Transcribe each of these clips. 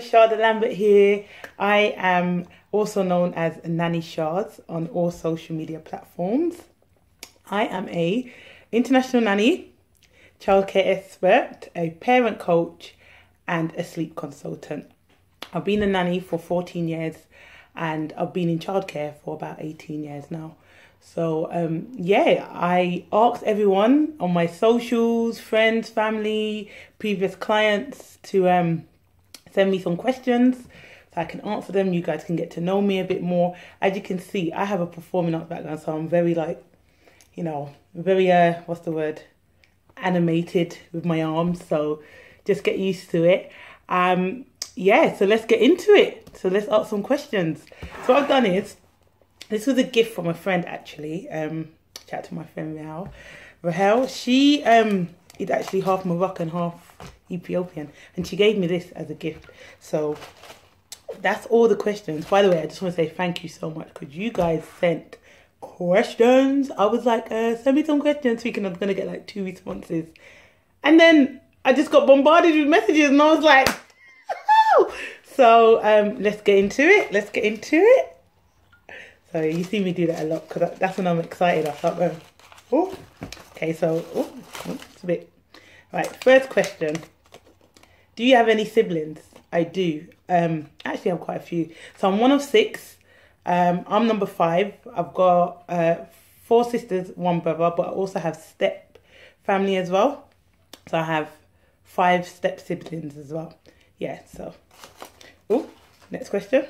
Shada Lambert here. I am also known as Nanny Sharz on all social media platforms. I am a international nanny, childcare expert, a parent coach, and a sleep consultant. I've been a nanny for 14 years and I've been in childcare for about 18 years now. So I asked everyone on my socials, friends, family, previous clients to send me some questions so I can answer them. You guys can get to know me a bit more. As you can see, I have a performing arts background, so I'm very very animated with my arms. So just get used to it. So let's get into it. So let's ask some questions. So what I've done is, this was a gift from a friend actually. Shout out to my friend Rahel. She is actually half Moroccan, half Ethiopian, and she gave me this as a gift. So that's all the questions. By the way, I just want to say thank you so much because you guys sent questions. I was like, send me some questions, thinking I'm gonna get like 2 responses, and then I just got bombarded with messages, and I was like, oh! So let's get into it. So you see me do that a lot because that's when I'm excited. I start going, oh, okay. So it's a bit right. First question: do you have any siblings? I do. Actually, I have quite a few. So I'm one of 6. I'm number 5. I've got 4 sisters, 1 brother, but I also have step family as well. So I have 5 step siblings as well. Yeah. So, next question.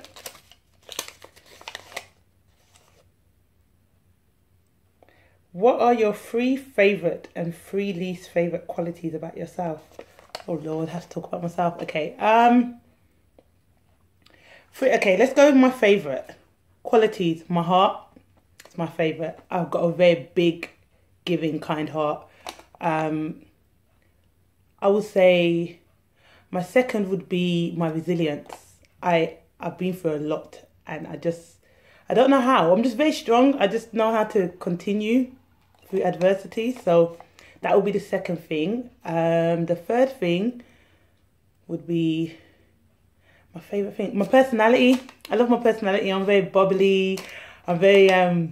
What are your 3 favourite and 3 least favourite qualities about yourself? Oh Lord, I have to talk about myself. Okay. Let's go with my favourite qualities. My heart is my favourite. I've got a very big, giving, kind heart. I would say my second would be my resilience. I've been through a lot, and I don't know how. I'm just very strong. I just know how to continue through adversity. So that would be the second thing. The third thing would be my favourite thing. My personality. I love my personality. I'm very bubbly. I'm very I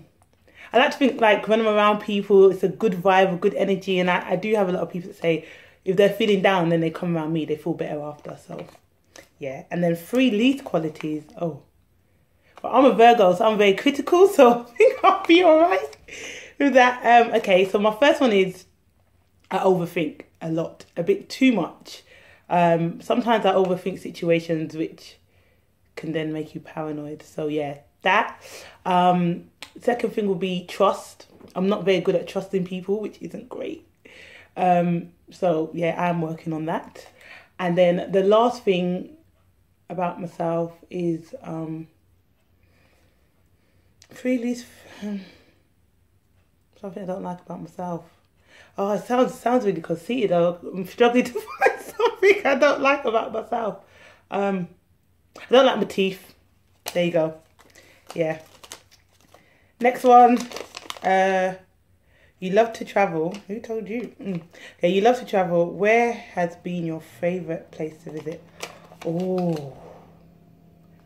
like to think like when I'm around people, it's a good vibe, a good energy, and I do have a lot of people that say if they're feeling down, then they come around me, they feel better after. So yeah. And then 3 least qualities. But I'm a Virgo, so I'm very critical, so I think I'll be alright with that. Okay, so my first one is I overthink a lot, a bit too much. Sometimes I overthink situations which can then make you paranoid. So yeah, that. Second thing will be trust. I'm not very good at trusting people, which isn't great. So yeah, I'm working on that. And then the last thing about myself is 3 least something I don't like about myself. Oh, it sounds really conceited. I'm struggling to find something I don't like about myself. I don't like my teeth. There you go. Yeah. Next one. You love to travel. Who told you? Okay, you love to travel. Where has been your favourite place to visit? Oh,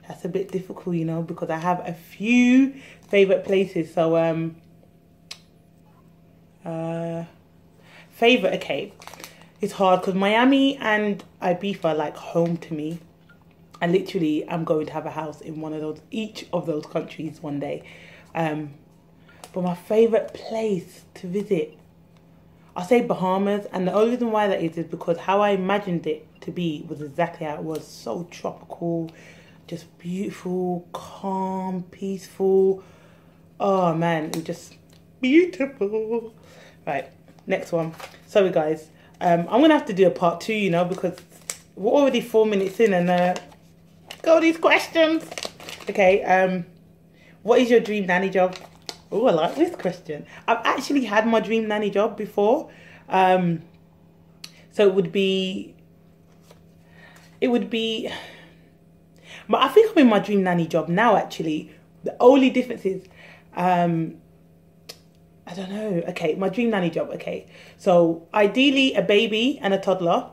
that's a bit difficult, because I have a few favourite places. So, favourite, okay. It's hard because Miami and Ibiza are like home to me. I literally am going to have a house in each of those countries one day. But my favourite place to visit, I'll say Bahamas. And the only reason why that is because how I imagined it to be was exactly how it was. So tropical, just beautiful, calm, peaceful. Oh man, it was just beautiful. Right, next one. Sorry guys, I'm gonna have to do a part 2, because we're already 4 minutes in and go these questions. Okay, what is your dream nanny job? Oh, I like this question. I've actually had my dream nanny job before. So it would be, but I think I'm in my dream nanny job now actually. The only difference is, I don't know. Okay, my dream nanny job. Okay, so ideally a baby and a toddler.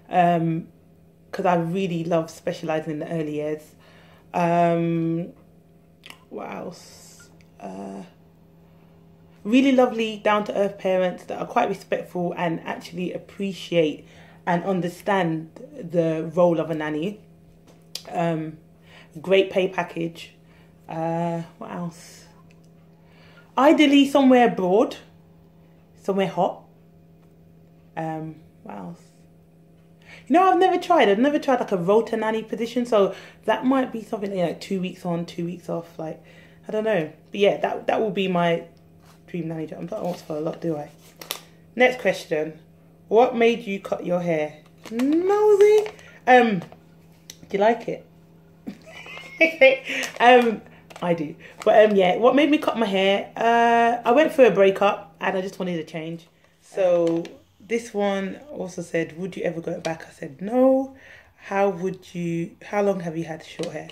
Because because I really love specialising in the early years. What else? Really lovely, down-to-earth parents that are quite respectful and actually appreciate and understand the role of a nanny. Great pay package. What else? Ideally somewhere abroad, somewhere hot. What else? You know, I've never tried like a rota nanny position, so that might be something like 2 weeks on, 2 weeks off. Like, I don't know, but yeah, that will be my dream nanny job. I don't want for a lot, do I? Next question: what made you cut your hair? Nosy. Do you like it? I do, but yeah, what made me cut my hair? I went through a breakup and I just wanted a change. So this one also said, would you ever go back? I said no. How long have you had short hair?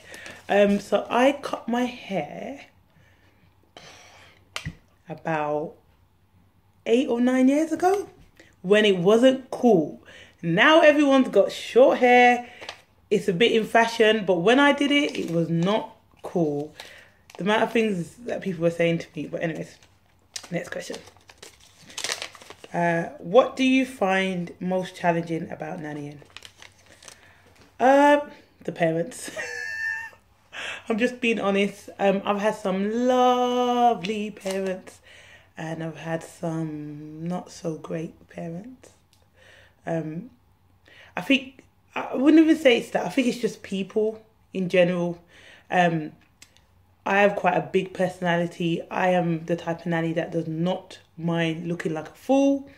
So I cut my hair about 8 or 9 years ago when it wasn't cool. Now everyone's got short hair. It's a bit in fashion, but when I did it, it was not cool. The amount of things that people were saying to me. But anyways, next question. What do you find most challenging about nannying? The parents. I'm just being honest. I've had some lovely parents and I've had some not so great parents. I think, I wouldn't even say it's that. I think it's just people in general. I have quite a big personality. I am the type of nanny that does not mind looking like a fool.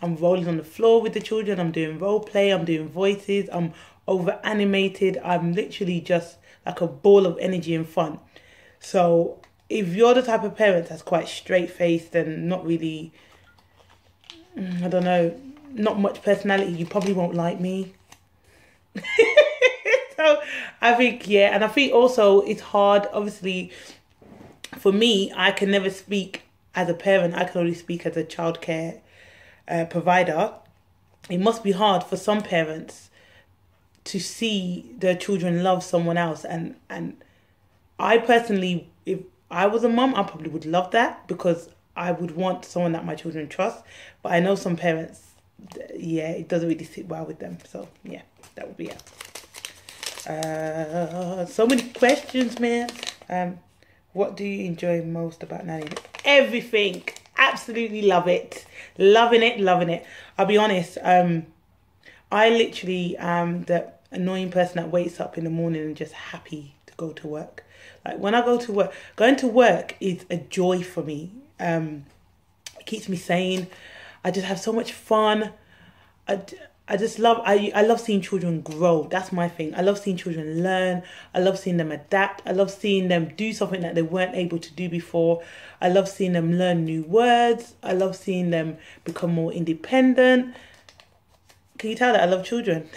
I'm rolling on the floor with the children. I'm doing role play. I'm doing voices. I'm over animated. I'm literally just like a ball of energy and fun. So if you're the type of parent that's quite straight faced and not really, I don't know, not much personality, you probably won't like me. So I think, yeah, and I think also it's hard, obviously, for me, I can never speak as a parent. I can only speak as a childcare provider. It must be hard for some parents to see their children love someone else. And I personally, if I was a mum, I probably would love that because I would want someone that my children trust. But I know some parents, yeah, it doesn't really sit well with them. So yeah, that would be it. So many questions, man. What do you enjoy most about nannying? Everything. Absolutely love it. Loving it. I'll be honest. I literally am the annoying person that wakes up in the morning and just happy to go to work. Like when I go to work, going to work is a joy for me. It keeps me sane. I just have so much fun. I just love, I love seeing children grow. That's my thing. I love seeing children learn. I love seeing them adapt. I love seeing them do something that they weren't able to do before. I love seeing them learn new words. I love seeing them become more independent. Can you tell that I love children?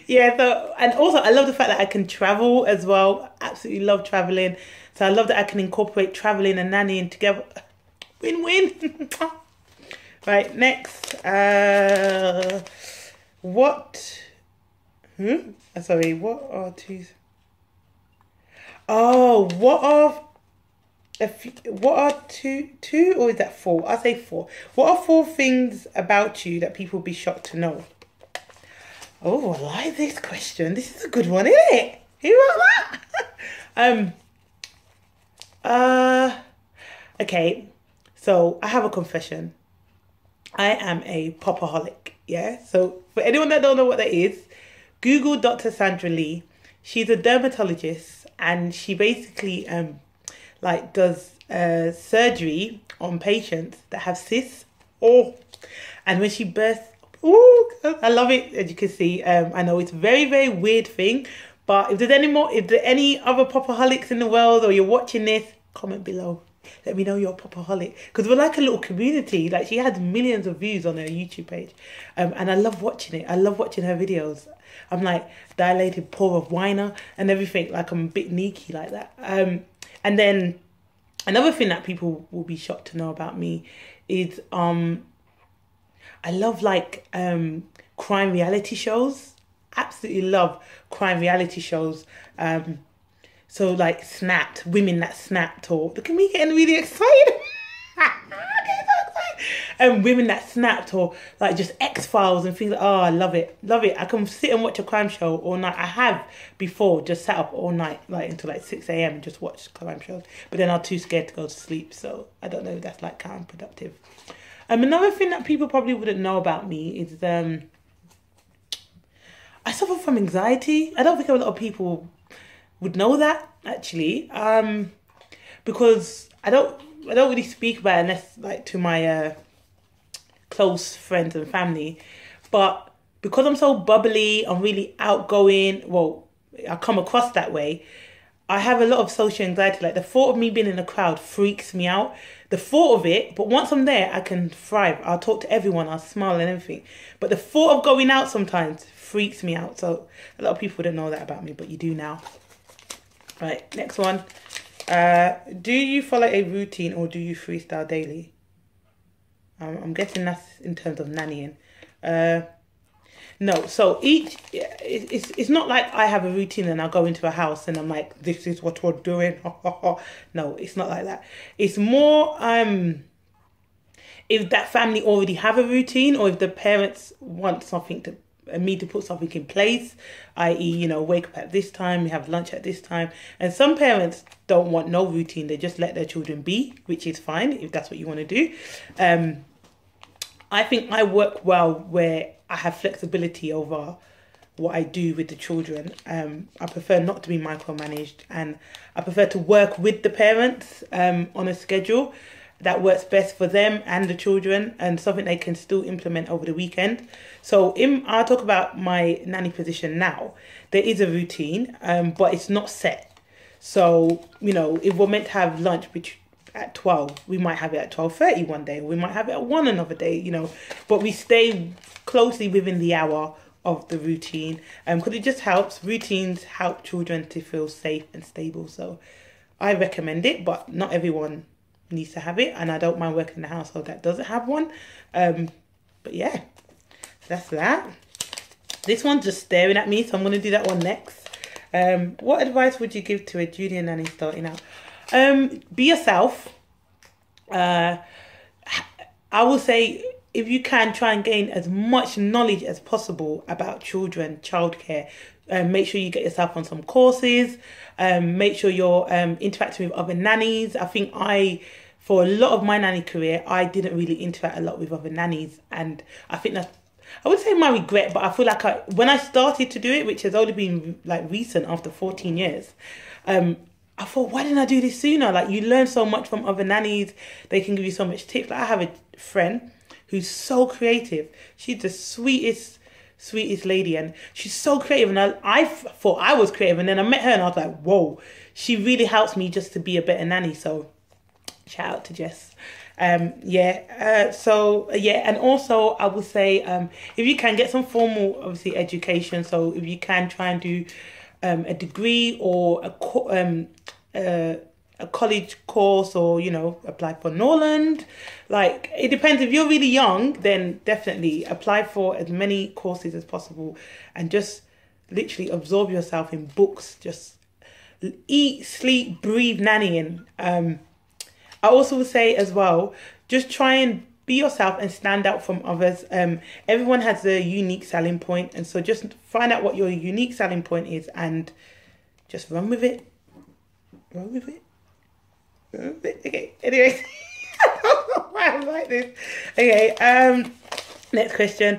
Yeah, so, and also I love the fact that I can travel as well. Absolutely love traveling. So I love that I can incorporate traveling and nannying together. Win-win. Right, next. What are two? Oh, what are two or is that 4? I'll say 4. What are 4 things about you that people would be shocked to know? Oh, I like this question. This is a good one, isn't it? Who wrote that? Okay, so I have a confession. I am a popaholic, yeah? So for anyone that don't know what that is, Google Dr. Sandra Lee. She's a dermatologist and she basically like does surgery on patients that have cysts. Oh, and when she bursts, oh, I love it. As you can see, I know it's a very, very weird thing, but if there any other popaholics in the world or you're watching this, comment below. Let me know you're a popaholic, because we're like a little community. Like, she has millions of views on her YouTube page, and I love watching it. I love watching her videos. I'm like dilated paw of whiner and everything. Like, I'm a bit sneaky like that. And then another thing that people will be shocked to know about me is I love like crime reality shows. Absolutely love crime reality shows. So like Snapped, women that snapped, or look at me getting really excited. And women that snapped, or like just X-Files and things. Oh, I love it, love it. I can sit and watch a crime show all night. I have before just sat up all night, like until like 6 a.m. and just watched crime shows. But then I'm too scared to go to sleep, so I don't know if that's like counterproductive. Another thing that people probably wouldn't know about me is I suffer from anxiety. I don't think a lot of people would know that actually, because I don't really speak about it unless like to my close friends and family. But because I'm so bubbly, I'm really outgoing. Well, I come across that way. I have a lot of social anxiety. Like the thought of me being in a crowd freaks me out. The thought of it, but once I'm there, I can thrive. I'll talk to everyone. I'll smile and everything. But the thought of going out sometimes freaks me out. So a lot of people didn't know that about me, but you do now. Right, next one. Do you follow a routine or do you freestyle daily? I'm guessing that's in terms of nannying. No, so it's not like I have a routine and I go into a house and I'm like, this is what we're doing. No, it's not like that. It's more if that family already have a routine, or if the parents want something to me to put something in place, i.e., you know, wake up at this time, we have lunch at this time. And some parents don't want no routine. They just let their children be, which is fine if that's what you want to do. I think I work well where I have flexibility over what I do with the children. I prefer not to be micromanaged, and I prefer to work with the parents on a schedule that works best for them and the children, and something they can still implement over the weekend. So I'll talk about my nanny position now. There is a routine, but it's not set. So, you know, if we're meant to have lunch at 12, we might have it at 12:30 one day, we might have it at 1 another day, you know, but we stay closely within the hour of the routine, because it just helps. Routines help children to feel safe and stable. So I recommend it, but not everyone needs to have it, and I don't mind working in a household that doesn't have one. But yeah, so that's that. This one's just staring at me, so I'm going to do that one next. What advice would you give to a junior nanny starting out? Be yourself. I will say, if you can, try and gain as much knowledge as possible about children, childcare. Make sure you get yourself on some courses. Make sure you're interacting with other nannies. I think for a lot of my nanny career, I didn't really interact a lot with other nannies. And I think that's, I would say my regret, but I feel like when I started to do it, which has only been like recent after 14 years, I thought, why didn't I do this sooner? Like, you learn so much from other nannies. They can give you so much tips. Like, I have a friend who's so creative. She's the sweetest lady, and she's so creative. And I thought I was creative, and then I met her and I was like, whoa, she really helps me just to be a better nanny. So shout out to Jess. And also I would say, if you can, get some formal, obviously, education. So if you can, try and do a degree or a college course, or, you know, apply for Norland. Like, it depends. If you're really young, then definitely apply for as many courses as possible, and just literally absorb yourself in books. Just eat, sleep, breathe nannying. I also would say as well, just try and be yourself and stand out from others. Everyone has a unique selling point, and so just find out what your unique selling point is and just run with it. Run with it. Okay, anyway. I don't know why I'm like this. Okay, next question.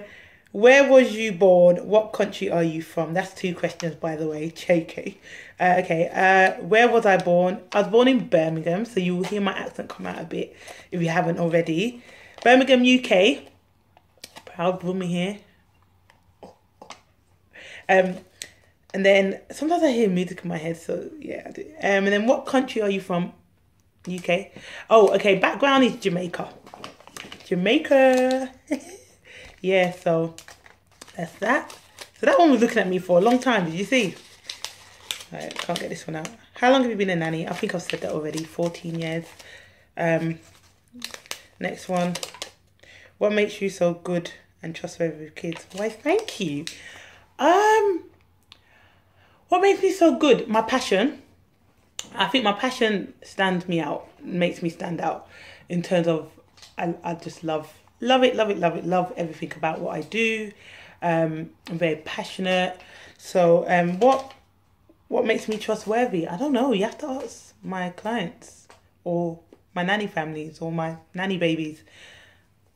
Where was you born? What country are you from? That's 2 questions, by the way. JK. Where was I born? I was born in Birmingham, so you will hear my accent come out a bit if you haven't already. Birmingham, UK. Proud woman here. And then sometimes I hear music in my head, so yeah, I do. And then what country are you from? UK. Oh, okay. Background is Jamaica. Jamaica. Yeah, so that's that. So that one was looking at me for a long time. Did you see? Right, can't get this one out. How long have you been a nanny? I think I've said that already. 14 years. Next one. What makes you so good and trustworthy with kids? Why, thank you. What makes me so good? My passion. I think my passion stands me out, makes me stand out in terms of I just love everything about what I do. I'm very passionate. So what makes me trustworthy? I don't know. You have to ask my clients or my nanny families or my nanny babies.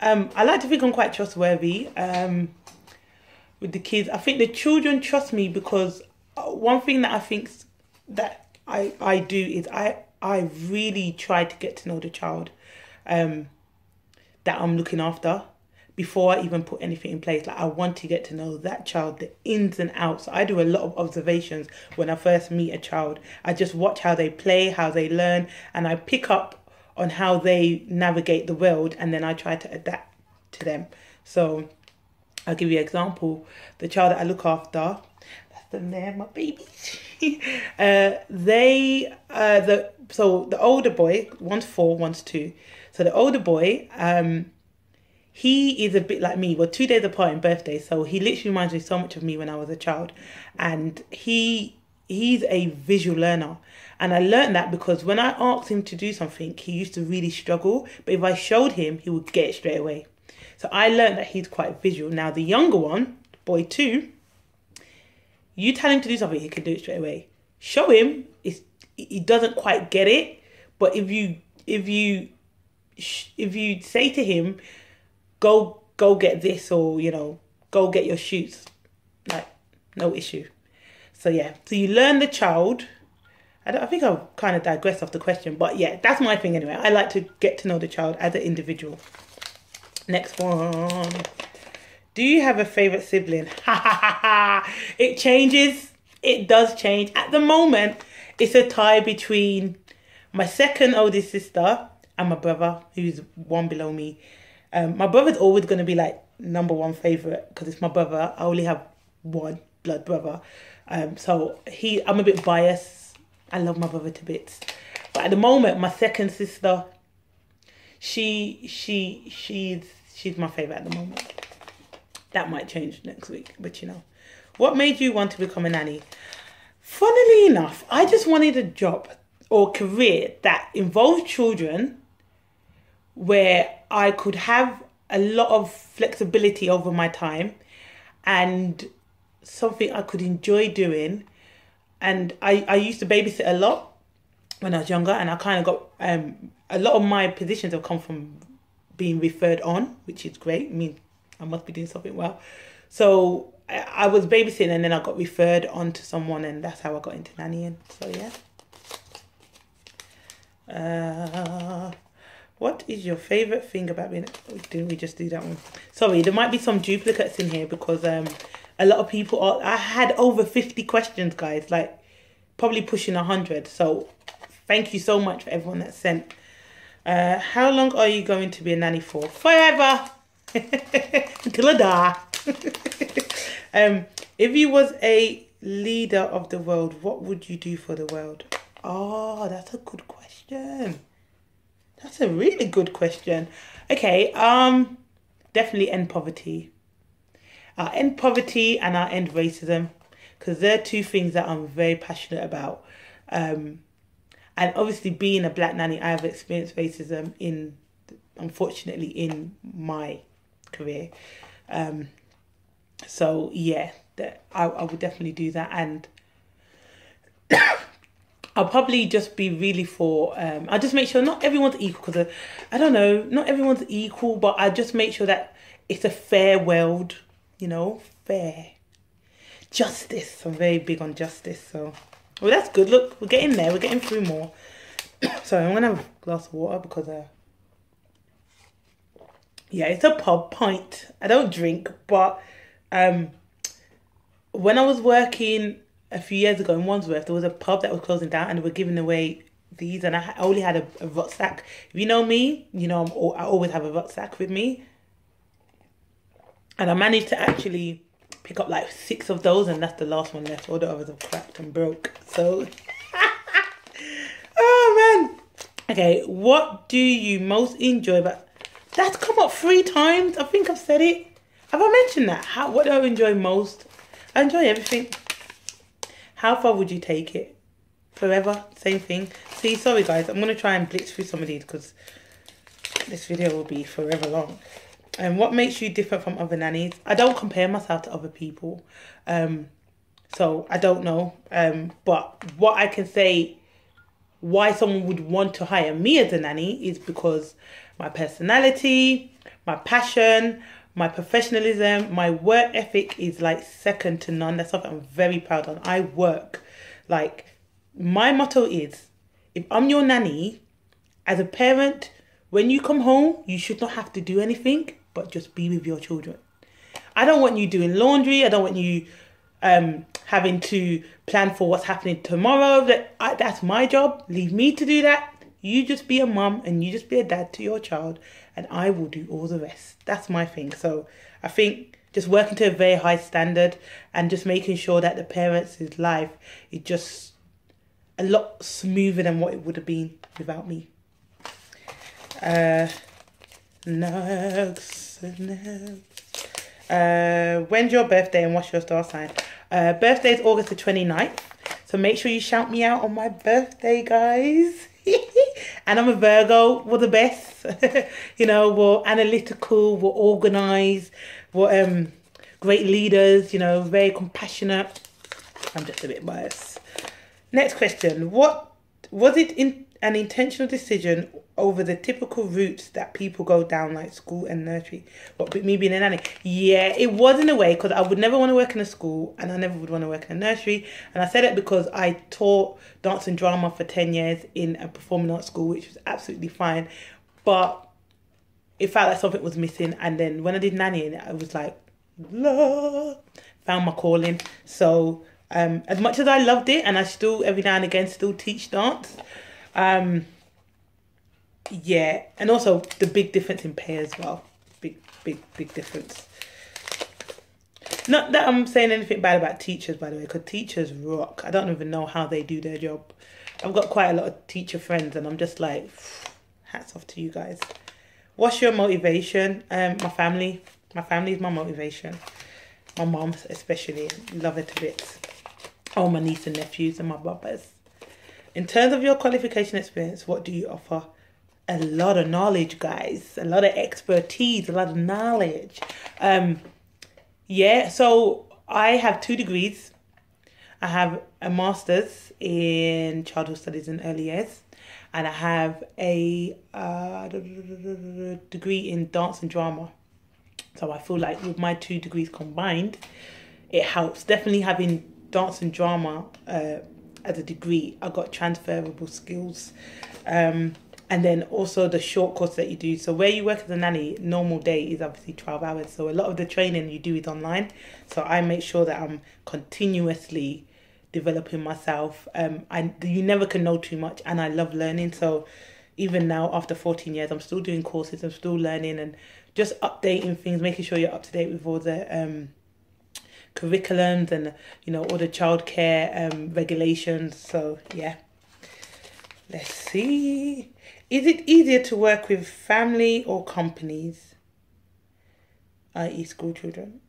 I like to think I'm quite trustworthy with the kids. I think the children trust me because one thing that I think that I do is I really try to get to know the child that I'm looking after before I even put anything in place. Like, I want to get to know that child, the ins and outs. I do a lot of observations when I first meet a child. I just watch how they play, how they learn, and I pick up on how they navigate the world, and then I try to adapt to them. So I'll give you an example. The child that I look after, that's them there, my babies. So the older boy, one's 4, one's 2. So the older boy, he is a bit like me. We're 2 days apart in birthday, so he literally reminds me so much of me when I was a child. And he's a visual learner. And I learned that because when I asked him to do something, he used to really struggle. But if I showed him, he would get it straight away. So I learned that he's quite visual. Now the younger one, boy 2, you tell him to do something, he can do it straight away. Show him, he doesn't quite get it. But if you say to him, go get this, or go get your shoes, like, no issue. So yeah, so you learn the child. I think I've kind of digressed off the question, but yeah, that's my thing anyway. I like to get to know the child as an individual. Next one. Do you have a favourite sibling? It changes. It does change. At the moment, it's a tie between my second oldest sister and my brother, who's one below me. My brother's always going to be like number one favourite because it's my brother. I only have one blood brother. So I'm a bit biased. I love my brother to bits. But at the moment, my second sister, she's my favourite at the moment. That might change next week, but What made you want to become a nanny? Funnily enough, I just wanted a job or career that involved children where I could have a lot of flexibility over my time and something I could enjoy doing. And I used to babysit a lot when I was younger, and I kind of got a lot of my positions have come from being referred on, which is great. I mean, I must be doing something well. So I was babysitting and then I got referred on to someone, and that's how I got into nannying. So yeah. What is your favourite thing about being... Didn't we just do that one? Sorry, there might be some duplicates in here because a lot of people... I had over 50 questions, guys. Like, probably pushing 100. So, thank you so much for everyone that sent. How long are you going to be a nanny for? Forever! Until I die. If you was a leader of the world, what would you do for the world? Oh, that's a good question. That's a really good question. Okay, definitely end poverty. I'll end poverty and I'll end racism, because they're two things that I'm very passionate about. And obviously, being a black nanny, I have experienced racism unfortunately, in my career. So yeah, I would definitely do that, and I'll probably just be really for, I'll just make sure not everyone's equal, because I don't know, not everyone's equal, but I just make sure that it's a fair world, fair. Justice, I'm very big on justice, so. Well, that's good, look, we're getting there, we're getting through more. Sorry, I'm going to have a glass of water because, yeah, it's a pint. I don't drink, but when I was working a few years ago in Wandsworth, there was a pub that was closing down and they were giving away these, and I only had a rucksack. If you know me, I always have a rucksack with me. And I managed to actually pick up like 6 of those, and that's the last one left. All the others have cracked and broke. So, oh man. Okay, what do you most enjoy about That's come up 3 times. I think I've said it. Have I mentioned that? What do I enjoy most? I enjoy everything. How far would you take it? Forever? Same thing. See, sorry guys. I'm going to try and blitz through some of these because this video will be forever long. And what makes you different from other nannies? I don't compare myself to other people. So I don't know. But what I can say, why someone would want to hire me as a nanny is because my personality, my passion, my professionalism, my work ethic is like second to none. That's something I'm very proud of. I work. Like, my motto is, if I'm your nanny, as a parent, when you come home, you should not have to do anything but just be with your children. I don't want you doing laundry. I don't want you having to plan for what's happening tomorrow. That's my job. Leave me to do that. You just be a mum and you just be a dad to your child, and I will do all the rest. That's my thing. So I think just working to a very high standard and just making sure that the parents' life is just a lot smoother than what it would have been without me. Next. When's your birthday and what's your star sign? Birthday is August the 29th. So make sure you shout me out on my birthday, guys. And I'm a Virgo. We're the best. You know, we're analytical, we're organised, we're great leaders, you know, very compassionate. I'm just a bit biased. Next question. What was it an intentional decision over the typical routes that people go down, like school and nursery? What, me being a nanny? Yeah, it was in a way, because I would never want to work in a school and I never would want to work in a nursery. And I said it because I taught dance and drama for 10 years in a performing arts school, which was absolutely fine. But it felt like something was missing. And then when I did nannying, I was like, found my calling. So as much as I loved it, and I still every now and again still teach dance, yeah, and also the big difference in pay as well. Big difference. Not that I'm saying anything bad about teachers, by the way, because teachers rock. I don't even know how they do their job. I've got quite a lot of teacher friends and I'm just like, hats off to you guys. What's your motivation? My family. My family is my motivation. My mom especially. Love her to bits. Oh, my niece and nephews and my brothers. In terms of your qualification experience, what do you offer? A lot of knowledge, guys. A lot of expertise, a lot of knowledge. Yeah, so I have 2 degrees. I have a master's in childhood studies and early years. And I have a degree in dance and drama. So I feel like with my 2 degrees combined, it helps. Definitely having dance and drama as a degree, I got transferable skills. And then also the short course that you do. So where you work as a nanny, normal day is obviously 12 hours. So a lot of the training you do is online. So I make sure that I'm continuously developing myself. You never can know too much, and I love learning. So even now, after 14 years, I'm still doing courses. I'm still learning and just updating things, making sure you're up to date with all the curriculums and, you know, all the childcare regulations. So yeah. Let's see. Is it easier to work with family or companies, i.e. school children?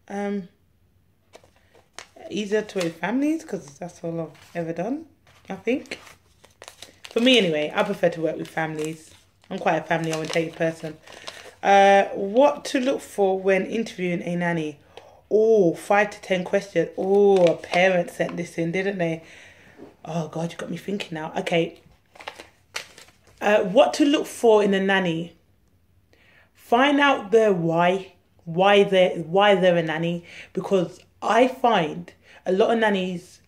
Easier to work with families, because that's all I've ever done, I think. For me anyway, I prefer to work with families. I'm quite a family-oriented person. What to look for when interviewing a nanny? Oh, 5 to 10 questions. Oh, a parent sent this in, didn't they? Oh, God, you got me thinking now. Okay. What to look for in a nanny? Find out their why they're a nanny, because I find a lot of nannies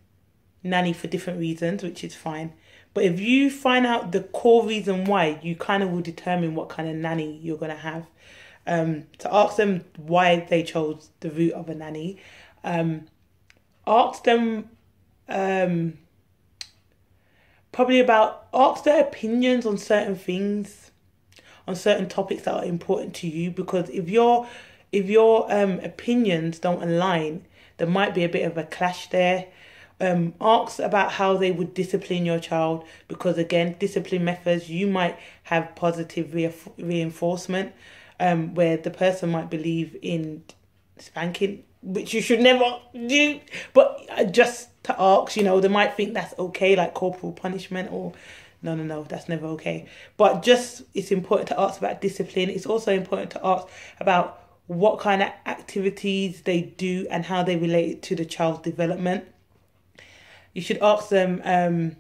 nanny for different reasons, which is fine. But if you find out the core reason why, you kind of will determine what kind of nanny you're going to have. To ask them why they chose the route of a nanny. Ask them ask their opinions on certain things, on certain topics that are important to you, because if your opinions don't align, there might be a bit of a clash there. Ask about how they would discipline your child, because again, discipline methods, you might have positive reinforcement. where the person might believe in spanking, which you should never do, but just to ask, you know, they might think that's okay, like corporal punishment, or no, that's never okay. But just, it's important to ask about discipline. It's also important to ask about what kind of activities they do and how they relate it to the child's development. You should ask them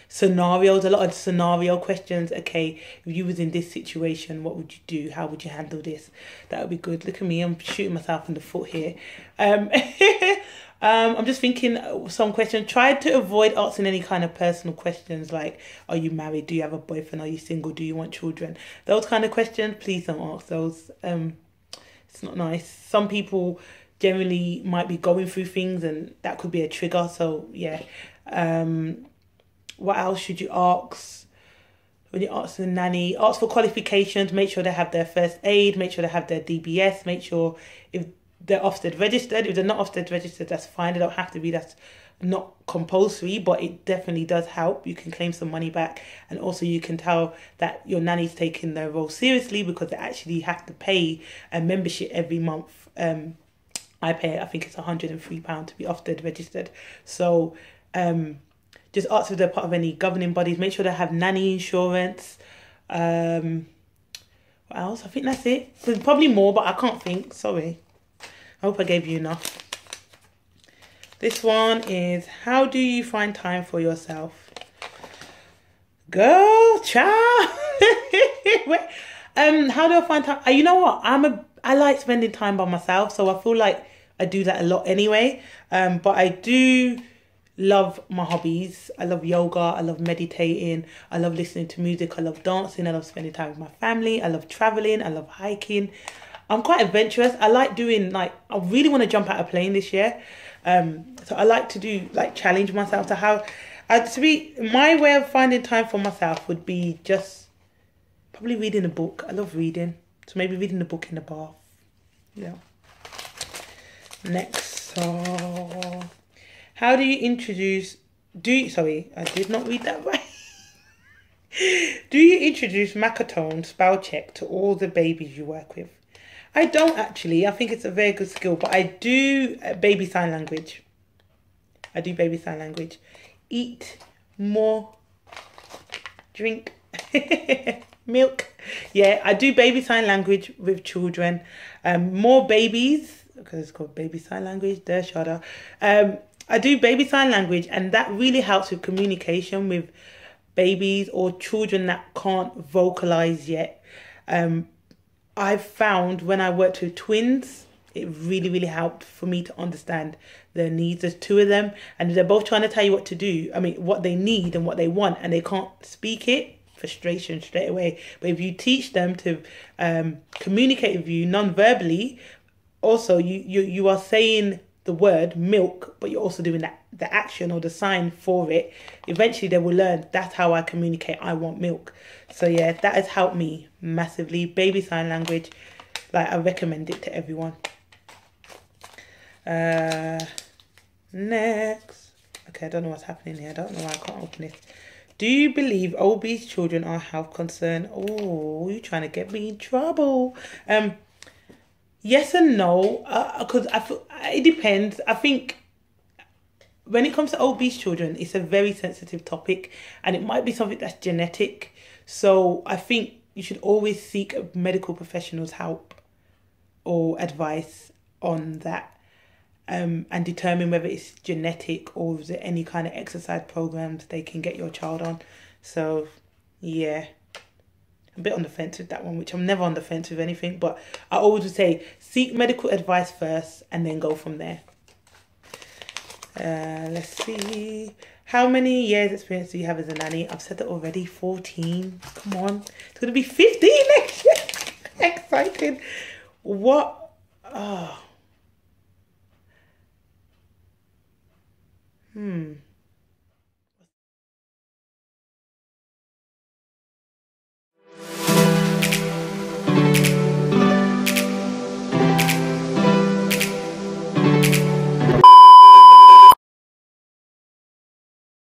scenarios, a lot of scenario questions. Okay, if you was in this situation, what would you do? How would you handle this? That would be good. Look at me, I'm shooting myself in the foot here. I'm just thinking some questions. Try to avoid asking any kind of personal questions like, are you married? Do you have a boyfriend? Are you single? Do you want children? Those kind of questions, please don't ask those. It's not nice. Some people generally might be going through things and that could be a trigger. So yeah. What else should you ask? When you ask the nanny, ask for qualifications. Make sure they have their first aid. Make sure they have their DBS. Make sure if they're Ofsted registered. If they're not Ofsted registered, that's fine. They don't have to be. That's not compulsory, but it definitely does help. You can claim some money back, and also you can tell that your nanny's taking their role seriously because they actually have to pay a membership every month. I pay, I think it's £103 to be Ofsted registered. So just ask if they're part of any governing bodies. Make sure they have nanny insurance. What else? I think that's it. There's probably more, but I can't think. Sorry. I hope I gave you enough. This one is, how do you find time for yourself? Girl, child. How do I find time? You know what? I like spending time by myself, so I feel like I do that a lot anyway. But I do love my hobbies. I love yoga. I love meditating. I love listening to music. I love dancing. I love spending time with my family. I love traveling. I love hiking. I'm quite adventurous. I like doing, like, I really want to jump out of a plane this year. So I like to do, like, challenge myself to how, my way of finding time for myself would be just probably reading a book. I love reading. So maybe reading a book in the bath. Yeah. Next. How do you introduce, sorry, I did not read that right. Do you introduce Macatone spell check to all the babies you work with? I don't actually. I think it's a very good skill, but I do baby sign language. I do baby sign language. Eat more. Drink milk. Yeah, I do baby sign language with children. More babies, because it's called baby sign language. There, Shada. I do baby sign language, and that really helps with communication with babies or children that can't vocalize yet. I've found when I worked with twins, it really, really helped for me to understand their needs. There's two of them, and they're both trying to tell you what to do. I mean, what they need and what they want, and they can't speak it. Frustration straight away. But if you teach them to communicate with you non-verbally, also you are saying the word milk, but you're also doing the action or the sign for it. Eventually they will learn, that's how I communicate, I want milk. So yeah, that has helped me massively. Baby sign language, like, I recommend it to everyone. Next. Okay, I don't know what's happening here. I don't know why I can't open it. Do you believe obese children are a health concern? Oh, you're trying to get me in trouble. Yes and no, because it depends. I think when it comes to obese children, it's a very sensitive topic, and it might be something that's genetic. So I think you should always seek a medical professional's help or advice on that, and determine whether it's genetic or is there any kind of exercise programs they can get your child on. So yeah. A bit on the fence with that one, which I'm never on the fence with anything, but I always would say seek medical advice first and then go from there. Let's see. How many years experience do you have as a nanny? I've said that already. 14. Come on. It's going to be 15 next year. Excited. What? Oh.